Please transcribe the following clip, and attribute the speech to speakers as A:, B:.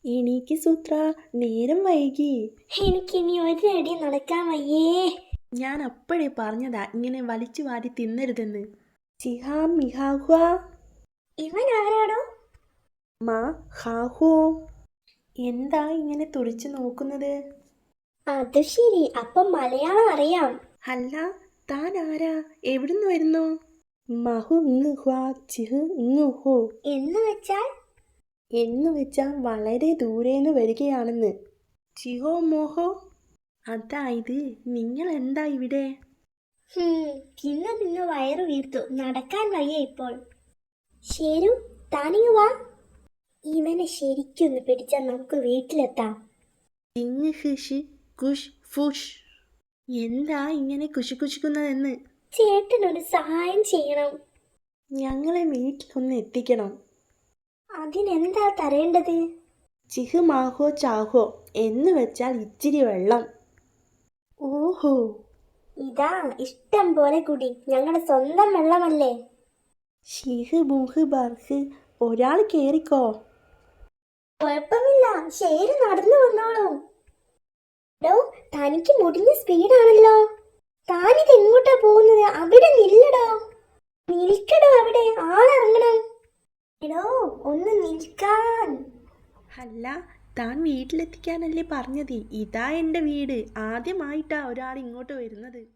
A: എണീക്ക് സൂത്ര, നേരം വൈകി.
B: എനിക്കിനി ഒരടി നടക്കാൻ വയ്യേ.
A: ഞാൻ അപ്പോഴേ പറഞ്ഞതാ ഇങ്ങനെ വലിച്ചു വാരി തിന്നരുതെന്ന്. ചിഹാം മിഹാഹുവ.
B: ഇവൻ ആരാടോ?
A: മാ ഹാഹോ. എന്താ ഇങ്ങനെ തുറിച്ചു നോക്കുന്നത്?
B: അത് ശരി, അപ്പം മലയാളം അറിയാം.
A: അല്ല, താൻ ആരാ? എവിടുന്ന് വരുന്നു? മഹു ഇങ് ഹ്വാ ചിഹ് ഇങ് ഹോ.
B: എന്ന് വെച്ചാൽ?
A: എന്ന് വെച്ചാൽ വളരെ ദൂരേന്ന് വരികയാണെന്ന്. ചിഹോ മോഹോ. അതായത് നിങ്ങൾ എന്താ ഇവിടെ?
B: തിന്നു തിന്നു വയറു വീർത്തു, നടക്കാൻ വയ്യ ഇപ്പോൾ. ശരു, താനിങ് വാ. ഇവനെ ശരിക്കൊന്ന് പിടിച്ചാൽ നമുക്ക് വീട്ടിലെത്താം.
A: ഇങ് ഹിഷ് കുഷ് ഫുഷ്. എന്താ ഇങ്ങനെ കുശുകുശുക്കുന്നതെന്ന്?
B: ചേട്ടനൊരു സഹായം ചെയ്യണം.
A: ഞങ്ങളെ വീട്ടിലൊന്ന് എത്തിക്കണം.
B: അതിനെന്താ തരേണ്ടത്?
A: ചിഹ് മാഹോ ചാഹോ എന്ന് വെച്ചാൽ ഇച്ചിരി വെള്ളം. ഓഹോ.
B: ഇതാ, ഇഷ്ടം പോലെ കുടി, ഞങ്ങളുടെ സ്വന്തം വെള്ളമല്ലേ.
A: ഷിഹ് ബൂഹ് ബർഹ്. ഒരാൾ കേറിക്കോ.
B: കുഴപ്പമില്ല, ശരി, നടന്നു വന്നോളൂ. ഡോ, തനിക്ക് മുടിഞ്ഞ സ്പീഡാണല്ലോ. താനിത് എങ്ങോട്ടാ പോകുന്നത്? അവിടെ നില്ലടോ. നിൽക്കടോ അവിടെ, ആളിറങ്ങണം. എടോ, ഒന്ന് നിൽക്കാൻ.
A: അല്ല, താൻ വീട്ടിലെത്തിക്കാനല്ലേ പറഞ്ഞത്? ഇതാ എൻ്റെ വീട്. ആദ്യമായിട്ടാ ഒരാൾ ഇങ്ങോട്ട് വരുന്നത്.